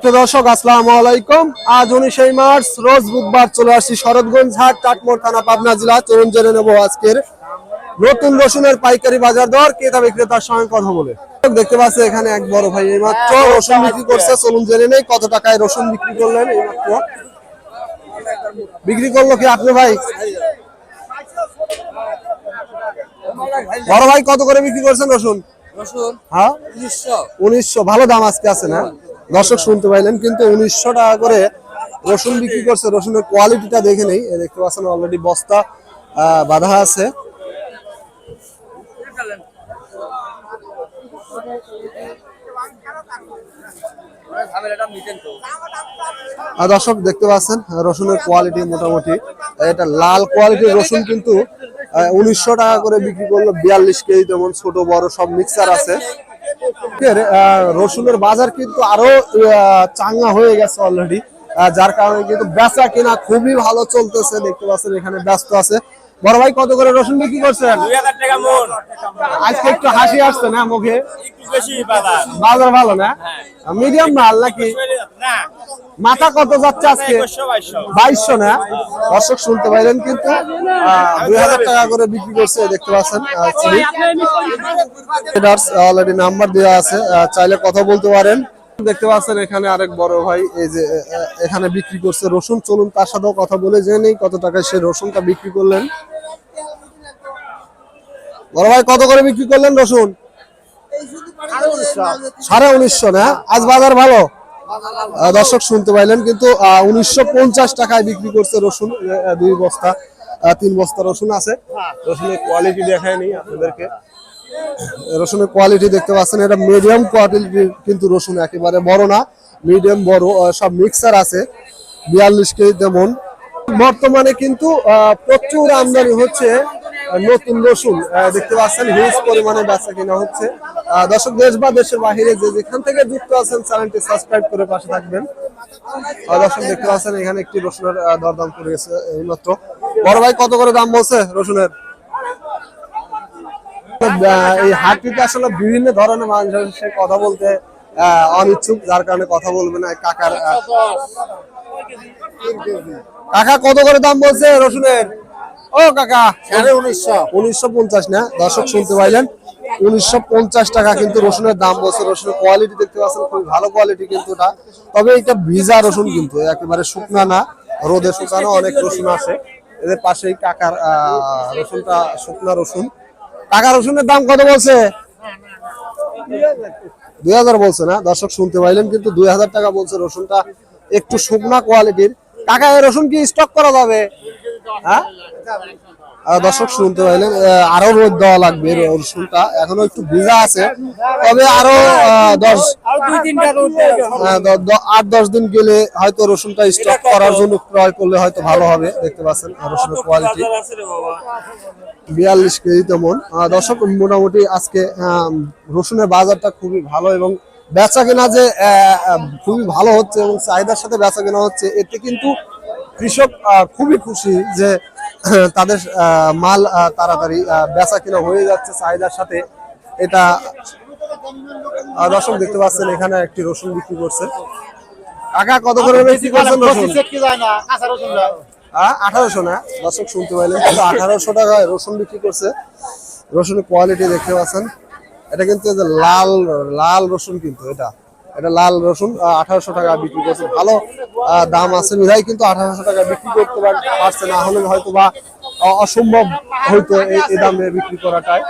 দর্শক আসসালামু আলাইকুম। আজ 19 মার্চ রোজ বুধবার চলে আসছি শরৎগঞ্জ হাট, চাটমোড় থানা, পাবনা জেলা। চলুন জেনে নেব আজকের নতুন রসুনের পাইকারি বাজার দর, ক্রেতা বিক্রেতার সঙ্গে কথা বলে। দেখতে পাচ্ছি এখানে এক বড় ভাই এইমাত্র রসুন বিক্রি করছে। চলুন জেনে নেই কত টাকায় রসুন বিক্রি করলেন। এইমাত্র বিক্রি করলো কি আপনি ভাই? বড় ভাই কত করে বিক্রি করছেন রসুন? হ্যাঁ 1900। ভালো দাম আজকে আছে না? দর্শক শুনতে পাইলেন, কিন্তু 1900 টাকা করে রসুন বিক্রি করছে। রসুনের কোয়ালিটিটা দেখে নেই। দেখতে পাচ্ছেন অলরেডি বস্তা বাঁধা আছে। দর্শক দেখতে পাচ্ছেন রসুনের কোয়ালিটি মোটামুটি এটা লাল কোয়ালিটির রসুন, কিন্তু 1900 টাকা করে বিক্রি করলো। 42 কেজি, তেমন ছোট বড় সব মিক্সার আছে। রসুনের বাজার কিন্তু আরো চাঙ্গা হয়ে গেছে অলরেডি, যার কারণে কিন্তু বেচা কিনা খুবই ভালো চলতেছে। দেখতে পাচ্ছেন এখানে ব্যস্ত আছে। বড় ভাই কত করে রসুন বিক্রি করছেন? 2000 টাকা মন। আজকে একটু হাসি আসছে না মুখে? একটু বেশি বাজার। বাজার ভালো না? মিডিয়াম মাল নাকি? না, মাথা কত যাচ্ছে আজকে? 2200 না? দর্শক শুনতে পাইলেন, কিন্তু 2000 টাকা করে বিক্রি করছে। দেখতে পাচ্ছেন অলরেডি নাম্বার দেওয়া আছে, চাইলে কথা বলতে পারেন। দেখতে পাচ্ছেন এখানে আরেক বড় ভাই এই যে এখানে বিক্রি করছে রসুন। চলুন তার সাথেও কথা বলে জেনে কত টাকায় সে রসুনটা বিক্রি করলেন। বড় ভাই কত করে বিক্রি করলেন রসুন? 1950 না? আজ বাজার ভালো। দর্শক শুনতে পাইলেন, কিন্তু 1950 টাকায় বিক্রি করছে রসুন। 2 বস্তা 3 বস্তা রসুন আছে। রসুনের কোয়ালিটি দেখায় নেই আপনাদেরকে। রসুনের কোয়ালিটি দেখতে পাচ্ছেন, এটা মিডিয়াম কোয়ালিটির কিন্তু রসুন, একেবারে বড় না, মিডিয়াম বড় সব মিক্সার আছে। 42 কেজি তেমন। বর্তমানে কিন্তু প্রচুর আমদানি হচ্ছে নতুন রসুন। দেখতে পাচ্ছেন হিউজ পরিমাণে বেচা কিনা হচ্ছে। দর্শক দেশ বা দেশের বাহিরে যে যেখান থেকে যুক্ত আছেন চ্যানেলটি সাবস্ক্রাইব করে পাশে থাকবেন। দর্শক দেখতে পাচ্ছেন এখানে একটি রসুনের দরদাম করে গেছে এইমাত্র। বড় ভাই কত করে দাম বলছে রসুনের? এই হাটটিতে আসলে বিভিন্ন ধরনের মানুষের কথা বলতে অনিচ্ছুক, যার কারণে কথা বলবে না। কাকা কত করে দাম বলছে রসুনের? ও কাকা 1950 না? দর্শক শুনতে পাইলেন, 1950 টাকা কিন্তু রসুনের দাম বলছে। রসুনের কোয়ালিটি দেখতে পাচ্ছেন খুবই ভালো কোয়ালিটি কিন্তু এটা। তবে এটা ভিজা রসুন, কিন্তু একেবারে শুকনা না, রোদে শুকানো অনেক রসুন আছে। এদের পাশেই কাকার রসুনটা শুকনা রসুন। কাকা রসুনের দাম কত বলছে? 2000 বলছে না? দর্শক শুনতে পাইলেন, কিন্তু 2000 টাকা বলছে। রসুনটা একটু শুকনা কোয়ালিটির। কাকা এই রসুন কি স্টক করা যাবে? হ্যাঁ দর্শক শুনতে পাইলেন, আরো রোদ দেওয়া লাগবে। রসুনটা এখনো একটু ভিজা আছে, তবে আরো 8-10 দিন গেলে হয়তো রসুনটা স্টক করার জন্য ক্রয় করলে হয়তো ভালো হবে। দেখতে পাচ্ছেন রসুনের কোয়ালিটি 42 কেজি তেমন। দর্শক মোটামুটি আজকে রসুনের বাজারটা খুবই ভালো, এবং বেচা কেনা যে খুবই ভালো হচ্ছে এবং চাহিদার সাথে বেচা কেনা হচ্ছে, এতে কিন্তু কৃষক খুবই খুশি যে তাদের মাল তাড়াতাড়ি বেচা কেনা হয়ে যাচ্ছে চাহিদার সাথে। এটা দর্শক দেখতে পাচ্ছেন এখানে একটি রসুন বিক্রি করছে। কাকা কত করে বিক্রি করছেন রসুন? 1800 না? দর্শক শুনতে পাইলেন, 1800 টাকায় রসুন বিক্রি করছে। রসুনের কোয়ালিটি দেখতে পাচ্ছেন, এটা কিন্তু লাল লাল রসুন, কিন্তু এটা লাল রসুন। 1800 টাকা বিক্রি করছে। ভালো দাম আছে বিধায় কিন্তু 1800 টাকা বিক্রি করতে পারছে, না হলে হয়তো বা অসম্ভব হয়তো এই দামে বিক্রি করাটাই।